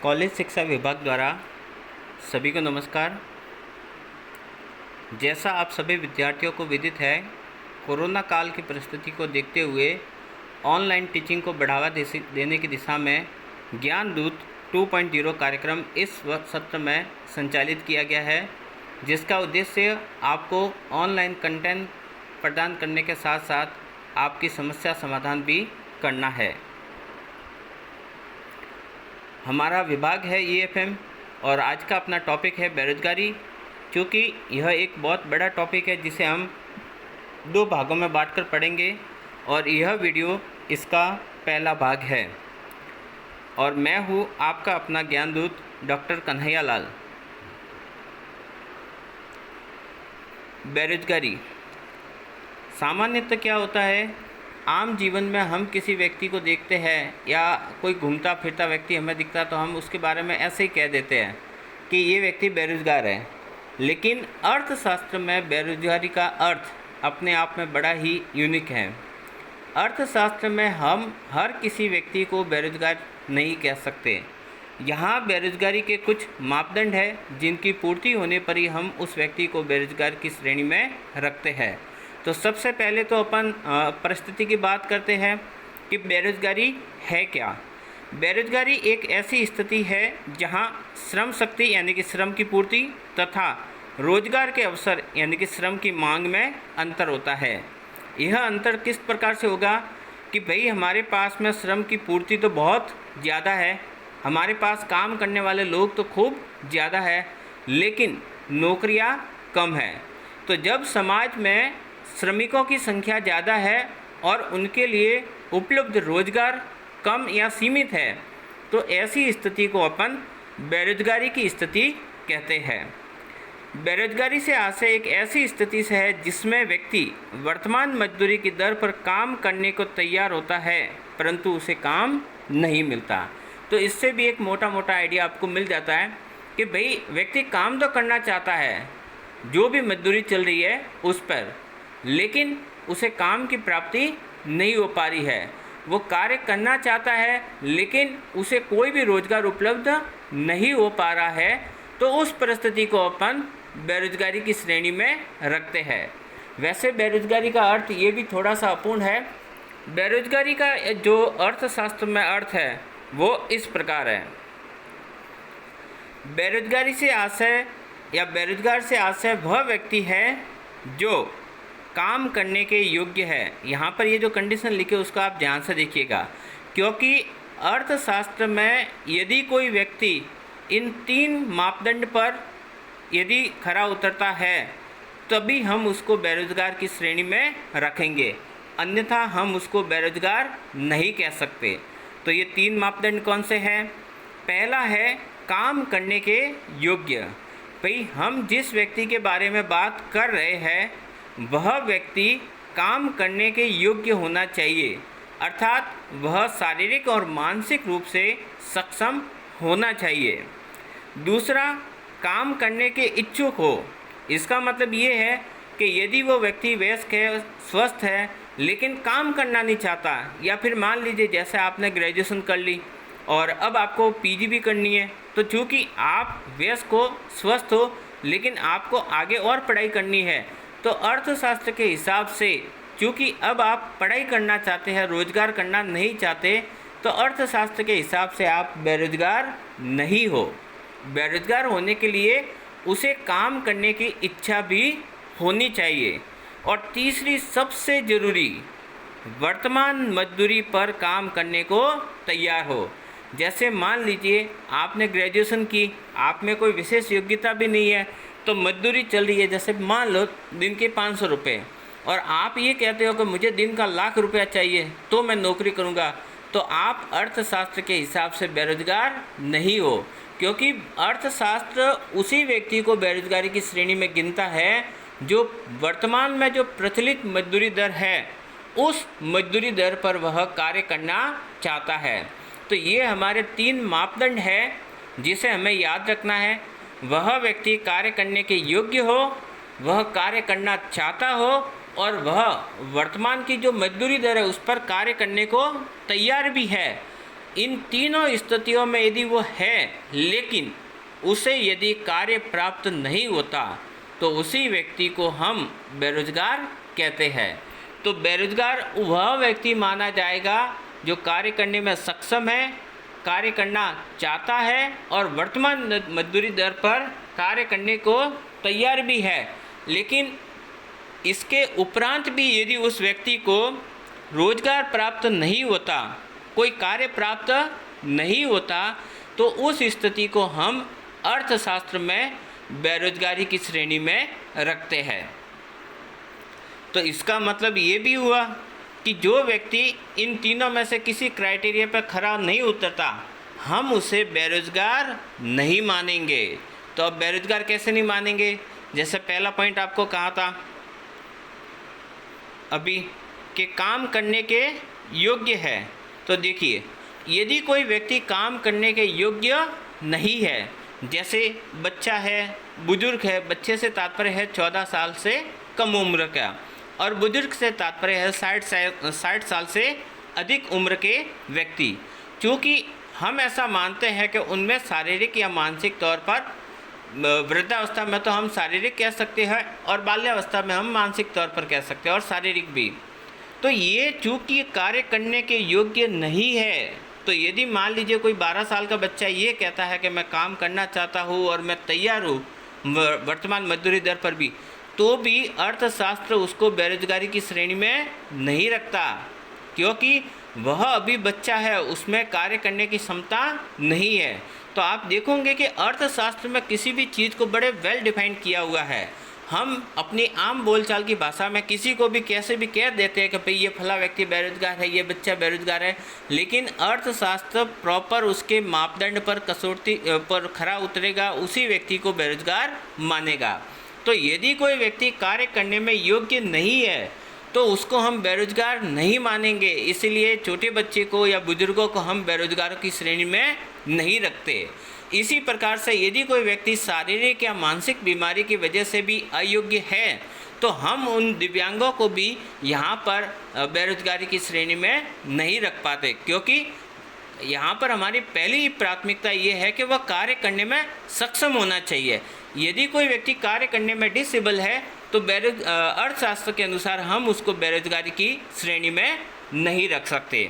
College शिक्षा विभाग द्वारा सभी को नमस्कार। जैसा आप सभी विद्यार्थियों को विदित है, कोरोना काल की परिस्थिति को देखते हुए ऑनलाइन टीचिंग को बढ़ावा देने की दिशा में ज्ञान दूत 2.0 कार्यक्रम इस सत्र में संचालित किया गया है, जिसका उद्देश्य आपको ऑनलाइन कंटेंट प्रदान करने के साथ साथ आपकी समस्या समाधान भी करना है। हमारा विभाग है EFM और आज का अपना टॉपिक है बेरोजगारी। क्योंकि यह एक बहुत बड़ा टॉपिक है जिसे हम दो भागों में बांटकर पढ़ेंगे और यह वीडियो इसका पहला भाग है। और मैं हूँ आपका अपना ज्ञान दूत डॉक्टर कन्हैया लाल। बेरोजगारी सामान्यतः क्या होता है, आम जीवन में हम किसी व्यक्ति को देखते हैं या कोई घूमता फिरता व्यक्ति हमें दिखता तो हम उसके बारे में ऐसे ही कह देते हैं कि ये व्यक्ति बेरोजगार है। लेकिन अर्थशास्त्र में बेरोजगारी का अर्थ अपने आप में बड़ा ही यूनिक है। अर्थशास्त्र में हम हर किसी व्यक्ति को बेरोजगार नहीं कह सकते। यहाँ बेरोजगारी के कुछ मापदंड हैं जिनकी पूर्ति होने पर ही हम उस व्यक्ति को बेरोजगार की श्रेणी में रखते हैं। तो सबसे पहले तो अपन परिस्थिति की बात करते हैं कि बेरोजगारी है क्या। बेरोजगारी एक ऐसी स्थिति है जहां श्रम शक्ति यानी कि श्रम की पूर्ति तथा रोजगार के अवसर यानी कि श्रम की मांग में अंतर होता है। यह अंतर किस प्रकार से होगा कि भाई हमारे पास में श्रम की पूर्ति तो बहुत ज़्यादा है, हमारे पास काम करने वाले लोग तो खूब ज़्यादा है, लेकिन नौकरियां कम हैं। तो जब समाज में श्रमिकों की संख्या ज़्यादा है और उनके लिए उपलब्ध रोजगार कम या सीमित है, तो ऐसी स्थिति को अपन बेरोजगारी की स्थिति कहते हैं। बेरोजगारी से आशय एक ऐसी स्थिति से है जिसमें व्यक्ति वर्तमान मजदूरी की दर पर काम करने को तैयार होता है परंतु उसे काम नहीं मिलता। तो इससे भी एक मोटा मोटा आइडिया आपको मिल जाता है कि भाई व्यक्ति काम तो करना चाहता है जो भी मजदूरी चल रही है उस पर, लेकिन उसे काम की प्राप्ति नहीं हो पा रही है। वो कार्य करना चाहता है लेकिन उसे कोई भी रोजगार उपलब्ध नहीं हो पा रहा है। तो उस परिस्थिति को अपन बेरोजगारी की श्रेणी में रखते हैं। वैसे बेरोजगारी का अर्थ ये भी थोड़ा सा अपूर्ण है। बेरोजगारी का जो अर्थशास्त्र में अर्थ है वो इस प्रकार है। बेरोजगारी से आशय या बेरोजगार से आशय वह व्यक्ति है जो काम करने के योग्य है। यहाँ पर ये जो कंडीशन लिखे उसको आप ध्यान से देखिएगा, क्योंकि अर्थशास्त्र में यदि कोई व्यक्ति इन 3 मापदंड पर यदि खरा उतरता है तभी हम उसको बेरोजगार की श्रेणी में रखेंगे, अन्यथा हम उसको बेरोजगार नहीं कह सकते। तो ये 3 मापदंड कौन से हैं? पहला है काम करने के योग्य। भाई हम जिस व्यक्ति के बारे में बात कर रहे हैं वह व्यक्ति काम करने के योग्य होना चाहिए, अर्थात वह शारीरिक और मानसिक रूप से सक्षम होना चाहिए। दूसरा, काम करने के इच्छुक हो। इसका मतलब ये है कि यदि वो व्यक्ति वयस्क है, स्वस्थ है, लेकिन काम करना नहीं चाहता, या फिर मान लीजिए जैसे आपने ग्रेजुएशन कर ली और अब आपको PG भी करनी है, तो चूँकि आप वयस्क हो, स्वस्थ हो, लेकिन आपको आगे और पढ़ाई करनी है, तो अर्थशास्त्र के हिसाब से चूँकि अब आप पढ़ाई करना चाहते हैं, रोजगार करना नहीं चाहते, तो अर्थशास्त्र के हिसाब से आप बेरोजगार नहीं हो। बेरोजगार होने के लिए उसे काम करने की इच्छा भी होनी चाहिए। और तीसरी सबसे ज़रूरी, वर्तमान मजदूरी पर काम करने को तैयार हो। जैसे मान लीजिए आपने ग्रेजुएशन की, आप में कोई विशेष योग्यता भी नहीं है, तो मजदूरी चल रही है, जैसे मान लो दिन के 500 रुपये, और आप ये कहते हो कि मुझे दिन का 1,00,000 रुपया चाहिए तो मैं नौकरी करूँगा, तो आप अर्थशास्त्र के हिसाब से बेरोजगार नहीं हो। क्योंकि अर्थशास्त्र उसी व्यक्ति को बेरोजगारी की श्रेणी में गिनता है जो वर्तमान में जो प्रचलित मजदूरी दर है उस मजदूरी दर पर वह कार्य करना चाहता है। तो ये हमारे 3 मापदंड हैं जिसे हमें याद रखना है। वह व्यक्ति कार्य करने के योग्य हो, वह कार्य करना चाहता हो और वह वर्तमान की जो मजदूरी दर है उस पर कार्य करने को तैयार भी है। इन तीनों स्थितियों में यदि वो है लेकिन उसे यदि कार्य प्राप्त नहीं होता तो उसी व्यक्ति को हम बेरोजगार कहते हैं। तो बेरोजगार वह व्यक्ति माना जाएगा जो कार्य करने में सक्षम है, कार्य करना चाहता है और वर्तमान मजदूरी दर पर कार्य करने को तैयार भी है, लेकिन इसके उपरांत भी यदि उस व्यक्ति को रोजगार प्राप्त नहीं होता, कोई कार्य प्राप्त नहीं होता, तो उस स्थिति को हम अर्थशास्त्र में बेरोजगारी की श्रेणी में रखते हैं। तो इसका मतलब ये भी हुआ कि जो व्यक्ति इन तीनों में से किसी क्राइटेरिया पर खरा नहीं उतरता, हम उसे बेरोजगार नहीं मानेंगे। तो अब बेरोजगार कैसे नहीं मानेंगे? जैसे पहला पॉइंट आपको कहा था अभी कि काम करने के योग्य है। तो देखिए, यदि कोई व्यक्ति काम करने के योग्य नहीं है, जैसे बच्चा है, बुजुर्ग है, बच्चे से तात्पर्य है 14 साल से कम उम्र का, और बुजुर्ग से तात्पर्य है 60 साल से अधिक उम्र के व्यक्ति। चूँकि हम ऐसा मानते हैं कि उनमें शारीरिक या मानसिक तौर पर, वृद्धावस्था में तो हम शारीरिक कह सकते हैं और बाल्यावस्था में हम मानसिक तौर पर कह सकते हैं और शारीरिक भी। तो ये चूँकि कार्य करने के योग्य नहीं है, तो यदि मान लीजिए कोई 12 साल का बच्चा ये कहता है कि मैं काम करना चाहता हूँ और मैं तैयार हूँ वर्तमान मजदूरी दर पर भी, तो भी अर्थशास्त्र उसको बेरोजगारी की श्रेणी में नहीं रखता, क्योंकि वह अभी बच्चा है, उसमें कार्य करने की क्षमता नहीं है। तो आप देखोगे कि अर्थशास्त्र में किसी भी चीज़ को बड़े वेल डिफाइंड किया हुआ है। हम अपनी आम बोलचाल की भाषा में किसी को भी कैसे भी कह देते हैं कि भाई ये फला व्यक्ति बेरोजगार है, ये बच्चा बेरोजगार है, लेकिन अर्थशास्त्र प्रॉपर उसके मापदंड पर कसौटी पर खरा उतरेगा, उसी व्यक्ति को बेरोजगार मानेगा। तो यदि कोई व्यक्ति कार्य करने में योग्य नहीं है तो उसको हम बेरोजगार नहीं मानेंगे। इसलिए छोटे बच्चे को या बुजुर्गों को हम बेरोजगारों की श्रेणी में नहीं रखते। इसी प्रकार से यदि कोई व्यक्ति शारीरिक या मानसिक बीमारी की वजह से भी अयोग्य है तो हम उन दिव्यांगों को भी यहाँ पर बेरोजगारी की श्रेणी में नहीं रख पाते, क्योंकि यहाँ पर हमारी पहली प्राथमिकता ये है कि वह कार्य करने में सक्षम होना चाहिए। यदि कोई व्यक्ति कार्य करने में डिसेबल है तो अर्थशास्त्र के अनुसार हम उसको बेरोजगारी की श्रेणी में नहीं रख सकते।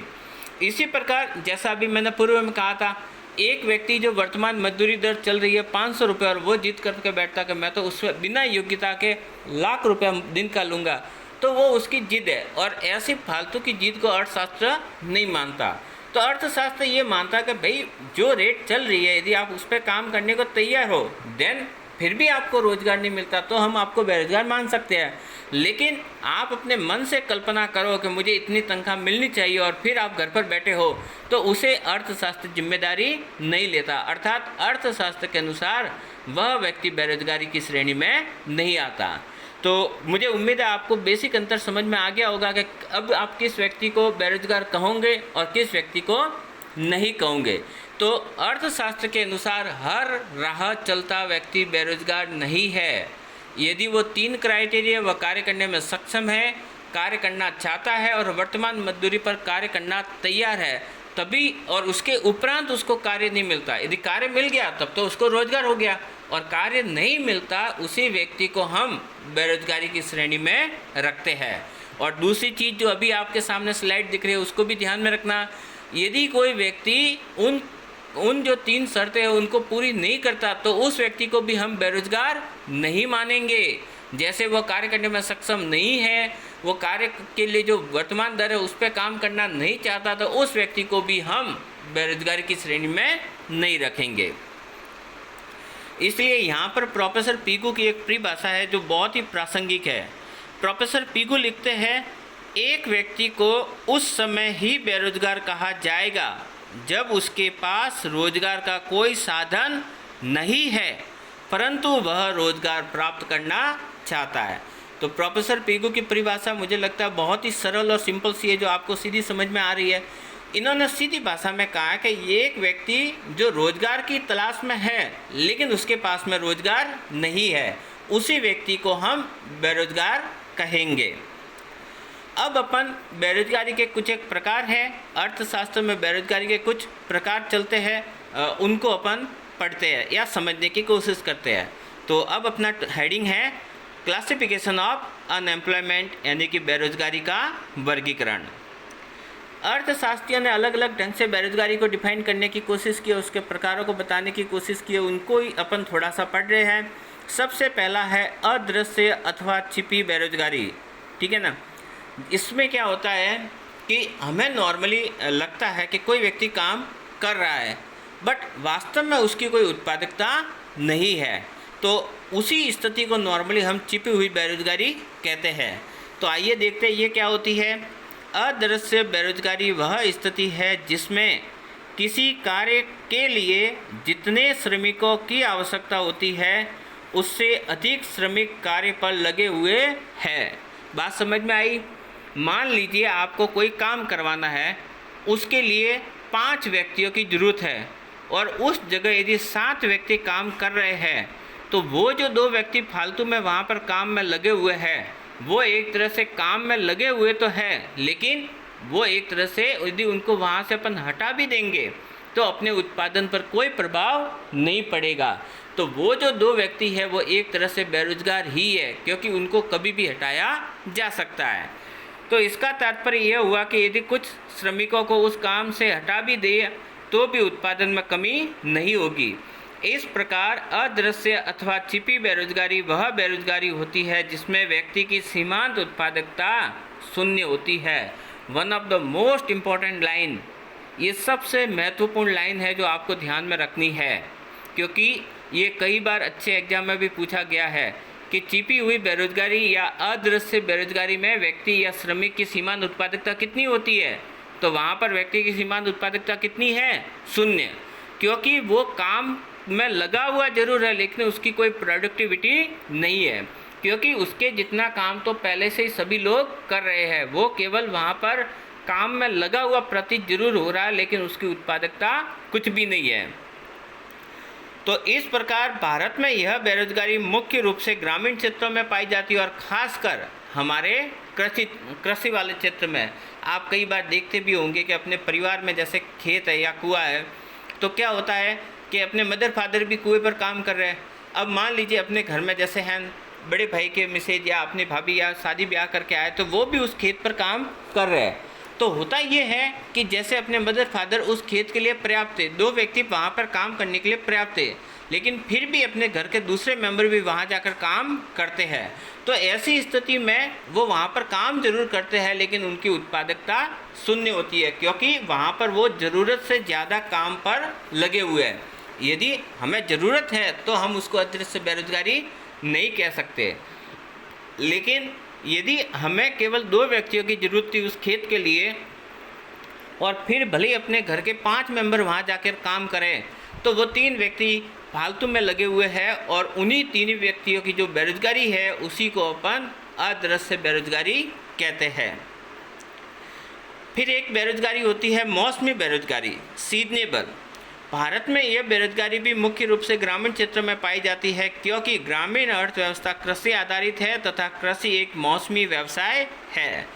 इसी प्रकार जैसा अभी मैंने पूर्व में कहा था, एक व्यक्ति जो वर्तमान मजदूरी दर चल रही है 500 रुपये और वो जिद करके बैठता कि मैं तो उसमें बिना योग्यता के लाख रुपया दिन का लूँगा, तो वो उसकी जिद है, और ऐसी फालतू की जिद को अर्थशास्त्र नहीं मानता। तो अर्थशास्त्र ये मानता है कि भाई जो रेट चल रही है, यदि आप उस पर काम करने को तैयार हो, देन फिर भी आपको रोज़गार नहीं मिलता तो हम आपको बेरोजगार मान सकते हैं। लेकिन आप अपने मन से कल्पना करो कि मुझे इतनी तनख्वाह मिलनी चाहिए और फिर आप घर पर बैठे हो, तो उसे अर्थशास्त्र जिम्मेदारी नहीं लेता। अर्थात अर्थशास्त्र के अनुसार वह व्यक्ति बेरोजगारी की श्रेणी में नहीं आता। तो मुझे उम्मीद है आपको बेसिक अंतर समझ में आ गया होगा कि अब आप किस व्यक्ति को बेरोजगार कहोगे और किस व्यक्ति को नहीं कहोगे। तो अर्थशास्त्र के अनुसार हर राह चलता व्यक्ति बेरोजगार नहीं है। यदि वो 3 क्राइटेरिया, वह कार्य करने में सक्षम है, कार्य करना चाहता है और वर्तमान मजदूरी पर कार्य करना तैयार है, तभी, और उसके उपरांत उसको कार्य नहीं मिलता। यदि कार्य मिल गया तब तो उसको रोजगार हो गया, और कार्य नहीं मिलता उसी व्यक्ति को हम बेरोजगारी की श्रेणी में रखते हैं। और दूसरी चीज़ जो अभी आपके सामने स्लाइड दिख रही है उसको भी ध्यान में रखना, यदि कोई व्यक्ति उन जो 3 शर्तें हैं उनको पूरी नहीं करता तो उस व्यक्ति को भी हम बेरोजगार नहीं मानेंगे। जैसे वह कार्य करने में सक्षम नहीं है, वो कार्य के लिए जो वर्तमान दर है उस पर काम करना नहीं चाहता, तो उस व्यक्ति को भी हम बेरोजगारी की श्रेणी में नहीं रखेंगे। इसलिए यहाँ पर प्रोफेसर पीकू की एक परिभाषा है जो बहुत ही प्रासंगिक है। प्रोफेसर पीकू लिखते हैं, एक व्यक्ति को उस समय ही बेरोजगार कहा जाएगा जब उसके पास रोजगार का कोई साधन नहीं है परंतु वह रोजगार प्राप्त करना चाहता है। तो प्रोफेसर पीकू की परिभाषा मुझे लगता है बहुत ही सरल और सिंपल सी है, जो आपको सीधी समझ में आ रही है। इन्होंने सीधी भाषा में कहा कि ये एक व्यक्ति जो रोजगार की तलाश में है लेकिन उसके पास में रोजगार नहीं है, उसी व्यक्ति को हम बेरोजगार कहेंगे। अब अपन बेरोजगारी के कुछ एक प्रकार हैं, अर्थशास्त्र में बेरोजगारी के कुछ प्रकार चलते हैं, उनको अपन पढ़ते हैं या समझने की कोशिश करते हैं। तो अब अपना हेडिंग है क्लासिफिकेशन ऑफ अनएम्प्लॉयमेंट, यानी कि बेरोजगारी का वर्गीकरण। अर्थशास्त्रियों ने अलग अलग ढंग से बेरोजगारी को डिफाइन करने की कोशिश की, उसके प्रकारों को बताने की कोशिश की, उनको ही अपन थोड़ा सा पढ़ रहे हैं। सबसे पहला है अदृश्य अथवा छिपी बेरोजगारी, ठीक है ना। इसमें क्या होता है कि हमें नॉर्मली लगता है कि कोई व्यक्ति काम कर रहा है, बट वास्तव में उसकी कोई उत्पादकता नहीं है, तो उसी स्थिति को नॉर्मली हम छिपी हुई बेरोजगारी कहते हैं। तो आइए देखते हैं ये क्या होती है। अदृश्य बेरोजगारी वह स्थिति है जिसमें किसी कार्य के लिए जितने श्रमिकों की आवश्यकता होती है उससे अधिक श्रमिक कार्य पर लगे हुए हैं। बात समझ में आई? मान लीजिए आपको कोई काम करवाना है, उसके लिए 5 व्यक्तियों की ज़रूरत है और उस जगह यदि 7 व्यक्ति काम कर रहे हैं, तो वो जो 2 व्यक्ति फालतू में वहाँ पर काम में लगे हुए हैं, वो एक तरह से काम में लगे हुए तो है, लेकिन वो एक तरह से यदि उनको वहाँ से अपन हटा भी देंगे तो अपने उत्पादन पर कोई प्रभाव नहीं पड़ेगा। तो वो जो 2 व्यक्ति है वो एक तरह से बेरोजगार ही है, क्योंकि उनको कभी भी हटाया जा सकता है। तो इसका तात्पर्य यह हुआ कि यदि कुछ श्रमिकों को उस काम से हटा भी दे तो भी उत्पादन में कमी नहीं होगी। इस प्रकार अदृश्य अथवा छिपी बेरोजगारी वह बेरोजगारी होती है जिसमें व्यक्ति की सीमांत उत्पादकता शून्य होती है। One of the most important line, ये सबसे महत्वपूर्ण लाइन है जो आपको ध्यान में रखनी है, क्योंकि ये कई बार अच्छे एग्जाम में भी पूछा गया है कि छिपी हुई बेरोजगारी या अदृश्य बेरोजगारी में व्यक्ति या श्रमिक की सीमांत उत्पादकता कितनी होती है। तो वहाँ पर व्यक्ति की सीमांत उत्पादकता कितनी है? शून्य, क्योंकि वो काम में लगा हुआ जरूर है लेकिन उसकी कोई प्रोडक्टिविटी नहीं है, क्योंकि उसके जितना काम तो पहले से ही सभी लोग कर रहे हैं, वो केवल वहाँ पर काम में लगा हुआ प्रतीत जरूर हो रहा है लेकिन उसकी उत्पादकता कुछ भी नहीं है। तो इस प्रकार भारत में यह बेरोजगारी मुख्य रूप से ग्रामीण क्षेत्रों में पाई जाती है और ख़ासकर हमारे कृषि वाले क्षेत्र में। आप कई बार देखते भी होंगे कि अपने परिवार में जैसे खेत है या कुआं है, तो क्या होता है कि अपने मदर फादर भी कुएं पर काम कर रहे हैं। अब मान लीजिए अपने घर में जैसे हैं बड़े भाई के मिसेज या अपनी भाभी या शादी ब्याह करके आए, तो वो भी उस खेत पर काम कर रहे हैं। तो होता ये है कि जैसे अपने मदर फादर उस खेत के लिए पर्याप्त थे, 2 व्यक्ति वहाँ पर काम करने के लिए पर्याप्त थे, लेकिन फिर भी अपने घर के दूसरे मेंबर भी वहाँ जाकर काम करते हैं। तो ऐसी स्थिति में वो वहाँ पर काम जरूर करते हैं लेकिन उनकी उत्पादकता शून्य होती है, क्योंकि वहाँ पर वो ज़रूरत से ज़्यादा काम पर लगे हुए हैं। यदि हमें ज़रूरत है तो हम उसको अदृश्य बेरोजगारी नहीं कह सकते, लेकिन यदि हमें केवल 2 व्यक्तियों की ज़रूरत थी उस खेत के लिए और फिर भले ही अपने घर के 5 मेंबर वहाँ जाकर काम करें, तो वो 3 व्यक्ति फालतू में लगे हुए हैं और उन्हीं 3 व्यक्तियों की जो बेरोजगारी है उसी को अपन अदृश्य बेरोजगारी कहते हैं। फिर एक बेरोजगारी होती है मौसमी बेरोजगारी, सीजनेबल। भारत में यह बेरोजगारी भी मुख्य रूप से ग्रामीण क्षेत्रों में पाई जाती है, क्योंकि ग्रामीण अर्थव्यवस्था कृषि आधारित है तथा कृषि एक मौसमी व्यवसाय है।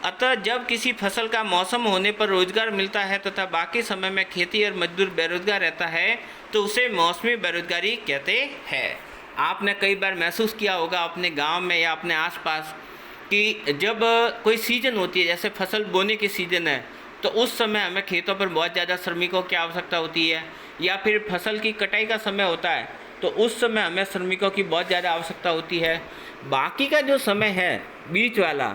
अतः जब किसी फसल का मौसम होने पर रोजगार मिलता है तथा बाकी समय में खेती और मजदूर बेरोजगार रहता है तो उसे मौसमी बेरोजगारी कहते हैं। आपने कई बार महसूस किया होगा अपने गांव में या अपने आसपास कि जब कोई सीजन होती है, जैसे फसल बोने की सीजन है, तो उस समय हमें खेतों पर बहुत ज़्यादा श्रमिकों की आवश्यकता होती है, या फिर फसल की कटाई का समय होता है तो उस समय हमें श्रमिकों की बहुत ज़्यादा आवश्यकता होती है। बाकी का जो समय है बीच वाला,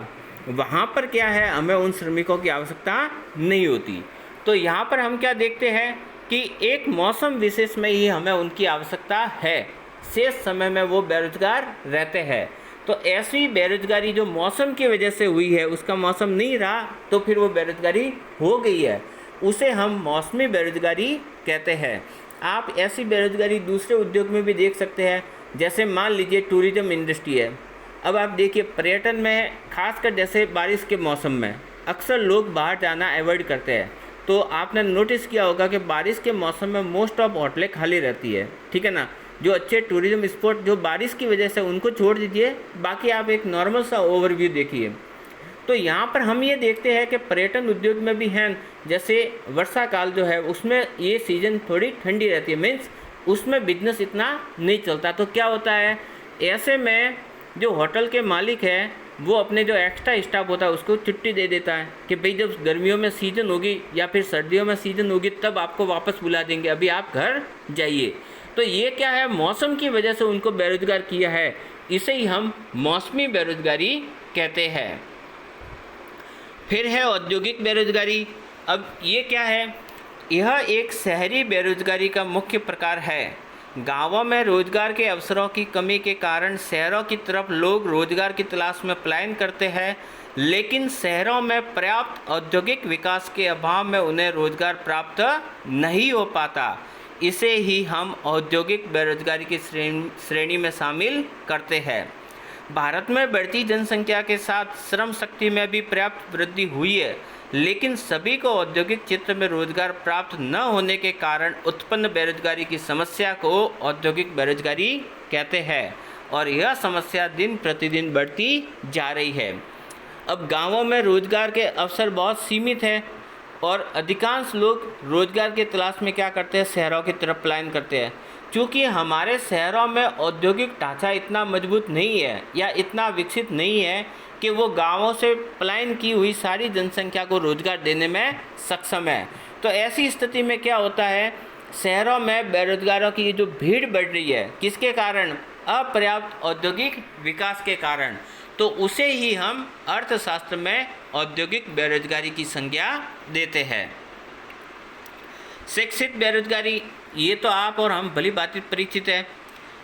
वहाँ पर क्या है, हमें उन श्रमिकों की आवश्यकता नहीं होती। तो यहाँ पर हम क्या देखते हैं कि एक मौसम विशेष में ही हमें उनकी आवश्यकता है, शेष समय में वो बेरोजगार रहते हैं। तो ऐसी बेरोजगारी जो मौसम की वजह से हुई है, उसका मौसम नहीं रहा तो फिर वो बेरोजगारी हो गई है, उसे हम मौसमी बेरोजगारी कहते हैं। आप ऐसी बेरोजगारी दूसरे उद्योग में भी देख सकते हैं, जैसे मान लीजिए टूरिज्म इंडस्ट्री है। अब आप देखिए पर्यटन में खासकर जैसे बारिश के मौसम में अक्सर लोग बाहर जाना अवॉइड करते हैं, तो आपने नोटिस किया होगा कि बारिश के मौसम में मोस्ट ऑफ होटलें खाली रहती है, ठीक है ना। जो अच्छे टूरिज्म स्पॉट जो बारिश की वजह से उनको छोड़ दीजिए, बाकी आप एक नॉर्मल सा ओवरव्यू देखिए तो यहाँ पर हम ये देखते हैं कि पर्यटन उद्योग में भी हैं, जैसे वर्षा काल जो है उसमें ये सीज़न थोड़ी ठंडी रहती है, मीन्स उसमें बिजनेस इतना नहीं चलता। तो क्या होता है, ऐसे में जो होटल के मालिक है वो अपने जो एक्स्ट्रा स्टाफ होता है उसको छुट्टी दे देता है कि भाई जब गर्मियों में सीज़न होगी या फिर सर्दियों में सीज़न होगी तब आपको वापस बुला देंगे, अभी आप घर जाइए। तो ये क्या है, मौसम की वजह से उनको बेरोजगार किया है, इसे ही हम मौसमी बेरोजगारी कहते हैं। फिर है औद्योगिक बेरोजगारी। अब ये क्या है, यह एक शहरी बेरोजगारी का मुख्य प्रकार है। गांवों में रोजगार के अवसरों की कमी के कारण शहरों की तरफ लोग रोजगार की तलाश में पलायन करते हैं, लेकिन शहरों में पर्याप्त औद्योगिक विकास के अभाव में उन्हें रोजगार प्राप्त नहीं हो पाता। इसे ही हम औद्योगिक बेरोजगारी की श्रेणी में शामिल करते हैं। भारत में बढ़ती जनसंख्या के साथ श्रम शक्ति में भी पर्याप्त वृद्धि हुई है, लेकिन सभी को औद्योगिक क्षेत्र में रोजगार प्राप्त न होने के कारण उत्पन्न बेरोजगारी की समस्या को औद्योगिक बेरोजगारी कहते हैं और यह समस्या दिन प्रतिदिन बढ़ती जा रही है। अब गांवों में रोजगार के अवसर बहुत सीमित हैं और अधिकांश लोग रोजगार की तलाश में क्या करते हैं, शहरों की तरफ पलायन करते हैं। क्योंकि हमारे शहरों में औद्योगिक ढांचा इतना मजबूत नहीं है या इतना विकसित नहीं है कि वो गांवों से पलायन की हुई सारी जनसंख्या को रोजगार देने में सक्षम है। तो ऐसी स्थिति में क्या होता है, शहरों में बेरोजगारों की जो भीड़ बढ़ रही है, किसके कारण, अपर्याप्त औद्योगिक विकास के कारण। तो उसे ही हम अर्थशास्त्र में औद्योगिक बेरोजगारी की संज्ञा देते हैं। शिक्षित बेरोजगारी, ये तो आप और हम भली भांति परिचित है।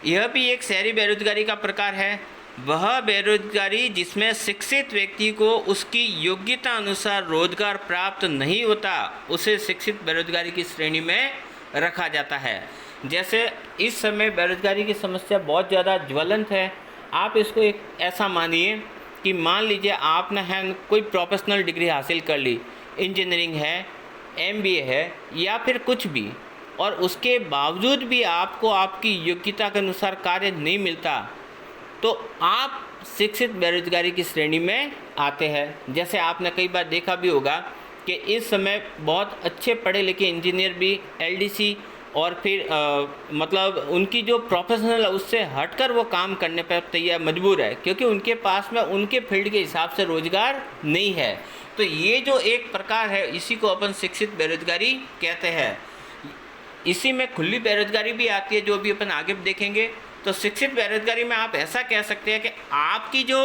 यह भी एक शहरी बेरोजगारी का प्रकार है। वह बेरोजगारी जिसमें शिक्षित व्यक्ति को उसकी योग्यता अनुसार रोजगार प्राप्त नहीं होता, उसे शिक्षित बेरोजगारी की श्रेणी में रखा जाता है। जैसे इस समय बेरोजगारी की समस्या बहुत ज़्यादा ज्वलंत है। आप इसको एक ऐसा मानिए कि मान लीजिए आपने कोई प्रोफेशनल डिग्री हासिल कर ली, इंजीनियरिंग है, MBA है या फिर कुछ भी, और उसके बावजूद भी आपको आपकी योग्यता के अनुसार कार्य नहीं मिलता, तो आप शिक्षित बेरोजगारी की श्रेणी में आते हैं। जैसे आपने कई बार देखा भी होगा कि इस समय बहुत अच्छे पढ़े लिखे इंजीनियर भी LDC और फिर मतलब उनकी जो प्रोफेशनल है उससे हटकर वो काम करने पर तैयार मजबूर है, क्योंकि उनके पास में उनके फील्ड के हिसाब से रोजगार नहीं है। तो ये जो एक प्रकार है, इसी को अपन शिक्षित बेरोजगारी कहते हैं। इसी में खुली बेरोजगारी भी आती है, जो भी अपन आगे देखेंगे। तो शिक्षित बेरोजगारी में आप ऐसा कह सकते हैं कि आपकी जो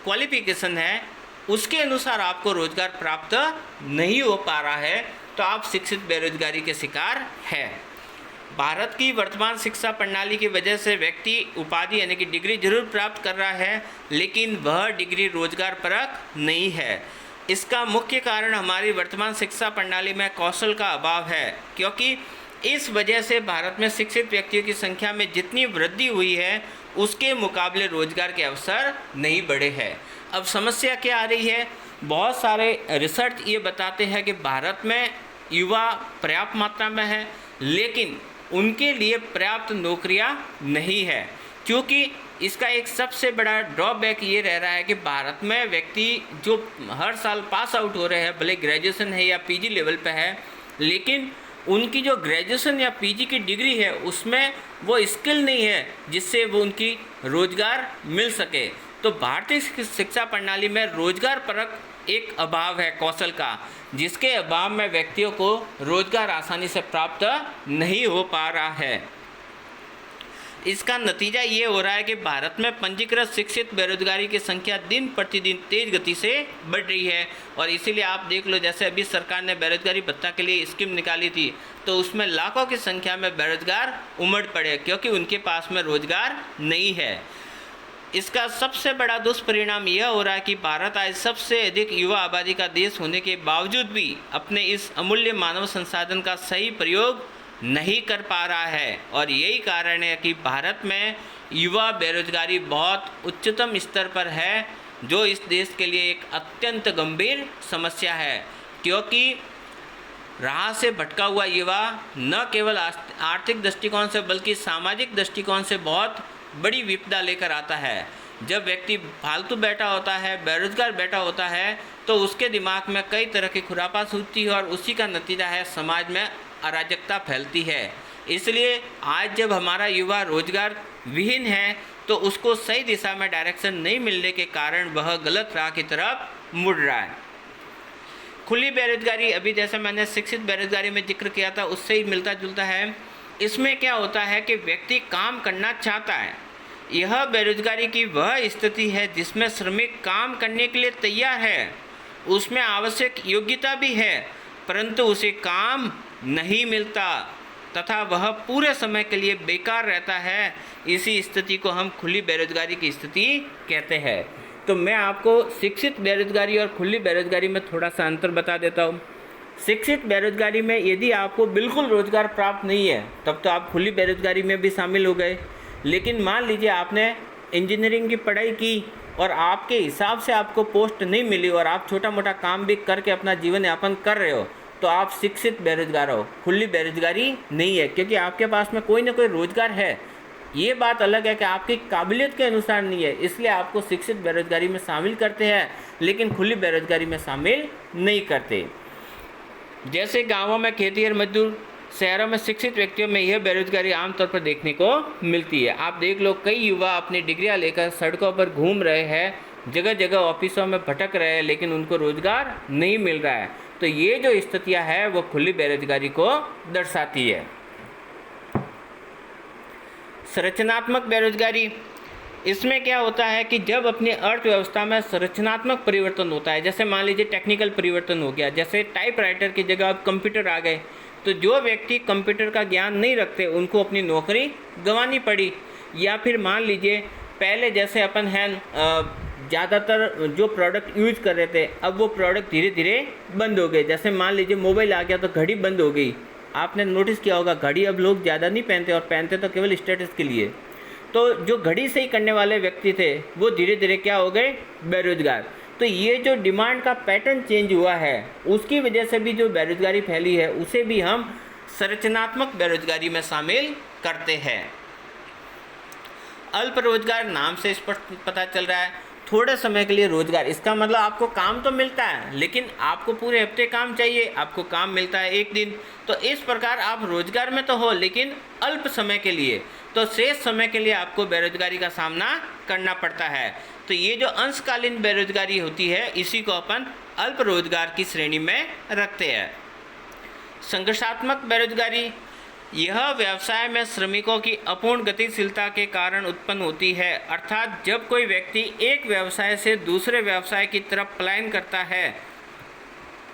क्वालिफिकेशन है उसके अनुसार आपको रोजगार प्राप्त नहीं हो पा रहा है, तो आप शिक्षित बेरोजगारी के शिकार हैं। भारत की वर्तमान शिक्षा प्रणाली की वजह से व्यक्ति उपाधि यानी कि डिग्री जरूर प्राप्त कर रहा है, लेकिन वह डिग्री रोजगार परक नहीं है। इसका मुख्य कारण हमारी वर्तमान शिक्षा प्रणाली में कौशल का अभाव है, क्योंकि इस वजह से भारत में शिक्षित व्यक्तियों की संख्या में जितनी वृद्धि हुई है उसके मुकाबले रोजगार के अवसर नहीं बढ़े हैं। अब समस्या क्या आ रही है, बहुत सारे रिसर्च ये बताते हैं कि भारत में युवा पर्याप्त मात्रा में है, लेकिन उनके लिए पर्याप्त नौकरियां नहीं है। क्योंकि इसका एक सबसे बड़ा ड्रॉबैक ये रह रहा है कि भारत में व्यक्ति जो हर साल पास आउट हो रहे हैं, भले ग्रेजुएशन है या PG लेवल पे है, लेकिन उनकी जो ग्रेजुएशन या PG की डिग्री है उसमें वो स्किल नहीं है जिससे वो उनकी रोजगार मिल सके। तो भारतीय शिक्षा प्रणाली में रोजगार परक एक अभाव है कौशल का, जिसके अभाव में व्यक्तियों को रोजगार आसानी से प्राप्त नहीं हो पा रहा है। इसका नतीजा ये हो रहा है कि भारत में पंजीकृत शिक्षित बेरोजगारी की संख्या दिन प्रतिदिन तेज गति से बढ़ रही है। और इसीलिए आप देख लो, जैसे अभी सरकार ने बेरोजगारी भत्ता के लिए स्कीम निकाली थी, तो उसमें लाखों की संख्या में बेरोजगार उमड़ पड़े, क्योंकि उनके पास में रोजगार नहीं है। इसका सबसे बड़ा दुष्परिणाम यह हो रहा है कि भारत आज सबसे अधिक युवा आबादी का देश होने के बावजूद भी अपने इस अमूल्य मानव संसाधन का सही प्रयोग नहीं कर पा रहा है। और यही कारण है कि भारत में युवा बेरोजगारी बहुत उच्चतम स्तर पर है, जो इस देश के लिए एक अत्यंत गंभीर समस्या है। क्योंकि राह से भटका हुआ युवा न केवल आर्थिक दृष्टिकोण से बल्कि सामाजिक दृष्टिकोण से बहुत बड़ी विपदा लेकर आता है। जब व्यक्ति फालतू बैठा होता है, बेरोजगार बैठा होता है, तो उसके दिमाग में कई तरह की खुरापात सूझती है और उसी का नतीजा है समाज में अराजकता फैलती है। इसलिए आज जब हमारा युवा रोजगार विहीन है तो उसको सही दिशा में डायरेक्शन नहीं मिलने के कारण वह गलत राह की तरफ मुड़ रहा है। खुली बेरोजगारी, अभी जैसे मैंने शिक्षित बेरोजगारी में जिक्र किया था, उससे ही मिलता जुलता है। इसमें क्या होता है कि व्यक्ति काम करना चाहता है। यह बेरोजगारी की वह स्थिति है जिसमें श्रमिक काम करने के लिए तैयार है, उसमें आवश्यक योग्यता भी है, परंतु उसे काम नहीं मिलता तथा वह पूरे समय के लिए बेकार रहता है। इसी स्थिति को हम खुली बेरोजगारी की स्थिति कहते हैं। तो मैं आपको शिक्षित बेरोजगारी और खुली बेरोजगारी में थोड़ा सा अंतर बता देता हूँ। शिक्षित बेरोजगारी में यदि आपको बिल्कुल रोजगार प्राप्त नहीं है तब तो आप खुली बेरोजगारी में भी शामिल हो गए। लेकिन मान लीजिए आपने इंजीनियरिंग की पढ़ाई की और आपके हिसाब से आपको पोस्ट नहीं मिली और आप छोटा मोटा काम भी करके अपना जीवन यापन कर रहे हो, तो आप शिक्षित बेरोजगार हो, खुली बेरोजगारी नहीं है, क्योंकि आपके पास में कोई ना कोई रोजगार है। ये बात अलग है कि आपकी काबिलियत के अनुसार नहीं है, इसलिए आपको शिक्षित बेरोजगारी में शामिल करते हैं लेकिन खुली बेरोजगारी में शामिल नहीं करते। जैसे गाँवों में खेती और मजदूर, शहरों में शिक्षित व्यक्तियों में यह बेरोजगारी आमतौर पर देखने को मिलती है। आप देख लो, कई युवा अपनी डिग्रियां लेकर सड़कों पर घूम रहे हैं, जगह जगह ऑफिसों में भटक रहे हैं, लेकिन उनको रोजगार नहीं मिल रहा है। तो ये जो स्थितियां है वो खुली बेरोजगारी को दर्शाती है। संरचनात्मक बेरोजगारी, इसमें क्या होता है कि जब अपनी अर्थव्यवस्था में संरचनात्मक परिवर्तन होता है, जैसे मान लीजिए टेक्निकल परिवर्तन हो गया, जैसे टाइपराइटर की जगह अब कंप्यूटर आ गए, तो जो व्यक्ति कंप्यूटर का ज्ञान नहीं रखते उनको अपनी नौकरी गंवानी पड़ी। या फिर मान लीजिए पहले जैसे अपन हैं ज़्यादातर जो प्रोडक्ट यूज कर रहे थे, अब वो प्रोडक्ट धीरे धीरे बंद हो गए। जैसे मान लीजिए मोबाइल आ गया तो घड़ी बंद हो गई। आपने नोटिस किया होगा, घड़ी अब लोग ज़्यादा नहीं पहनते और पहनते तो केवल स्टेटस के लिए। तो जो घड़ी सही करने वाले व्यक्ति थे वो धीरे धीरे क्या हो गए, बेरोजगार। तो ये जो डिमांड का पैटर्न चेंज हुआ है उसकी वजह से भी जो बेरोजगारी फैली है उसे भी हम संरचनात्मक बेरोजगारी में शामिल करते हैं। अल्प रोजगार, नाम से स्पष्ट पता चल रहा है, थोड़े समय के लिए रोजगार। इसका मतलब आपको काम तो मिलता है लेकिन आपको पूरे हफ्ते काम चाहिए, आपको काम मिलता है एक दिन। तो इस प्रकार आप रोजगार में तो हो लेकिन अल्प समय के लिए, तो शेष समय के लिए आपको बेरोजगारी का सामना करना पड़ता है। तो ये जो अंशकालीन बेरोजगारी होती है इसी को अपन अल्प रोजगार की श्रेणी में रखते हैं। संघर्षात्मक बेरोजगारी, यह व्यवसाय में श्रमिकों की अपूर्ण गतिशीलता के कारण उत्पन्न होती है। अर्थात जब कोई व्यक्ति एक व्यवसाय से दूसरे व्यवसाय की तरफ पलायन करता है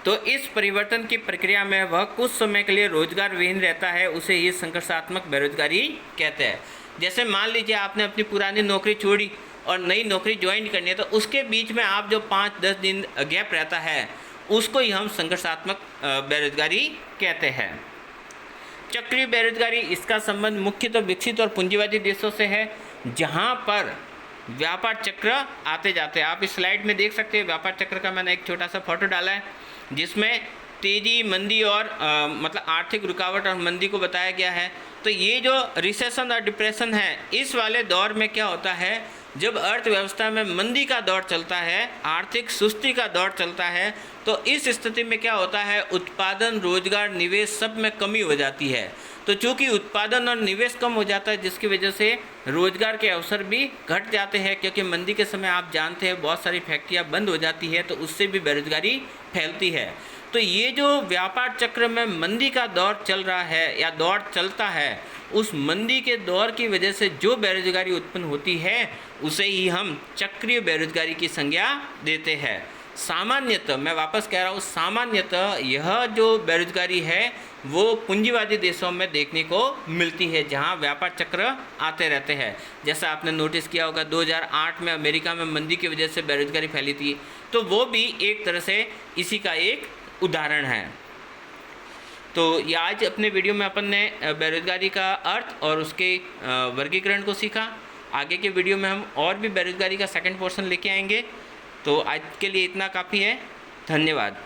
तो इस परिवर्तन की प्रक्रिया में वह कुछ समय के लिए रोजगार विहीन रहता है, उसे ही संघर्षात्मक बेरोजगारी कहते हैं। जैसे मान लीजिए आपने अपनी पुरानी नौकरी छोड़ी और नई नौकरी ज्वाइन करनी है, तो उसके बीच में आप जो 5-10 दिन गैप रहता है उसको ही हम संघर्षात्मक बेरोजगारी कहते हैं। चक्रीय बेरोजगारी, इसका संबंध मुख्यतः विकसित और पूंजीवादी देशों से है जहां पर व्यापार चक्र आते जाते हैं। आप इस स्लाइड में देख सकते हैं, व्यापार चक्र का मैंने एक छोटा सा फोटो डाला है जिसमें तेजी, मंदी और मतलब आर्थिक रुकावट और मंदी को बताया गया है। तो ये जो रिसेशन और डिप्रेशन है, इस वाले दौर में क्या होता है, जब अर्थव्यवस्था में मंदी का दौर चलता है, आर्थिक सुस्ती का दौर चलता है, तो इस स्थिति में क्या होता है, उत्पादन, रोजगार, निवेश सब में कमी हो जाती है। तो चूंकि उत्पादन और निवेश कम हो जाता है जिसकी वजह से रोजगार के अवसर भी घट जाते हैं, क्योंकि मंदी के समय आप जानते हैं बहुत सारी फैक्ट्रियाँ बंद हो जाती है, तो उससे भी बेरोजगारी फैलती है। तो ये जो व्यापार चक्र में मंदी का दौर चल रहा है या दौर चलता है, उस मंदी के दौर की वजह से जो बेरोजगारी उत्पन्न होती है उसे ही हम चक्रीय बेरोजगारी की संज्ञा देते हैं। सामान्यतः, मैं वापस कह रहा हूँ, सामान्यतः यह जो बेरोजगारी है वो पूंजीवादी देशों में देखने को मिलती है जहाँ व्यापार चक्र आते रहते हैं। जैसा आपने नोटिस किया होगा 2008 में अमेरिका में मंदी की वजह से बेरोजगारी फैली थी, तो वो भी एक तरह से इसी का एक उदाहरण है। तो ये आज अपने वीडियो में अपन ने बेरोजगारी का अर्थ और उसके वर्गीकरण को सीखा। आगे के वीडियो में हम और भी बेरोजगारी का सेकंड पोर्शन लेके आएंगे। तो आज के लिए इतना काफ़ी है। धन्यवाद।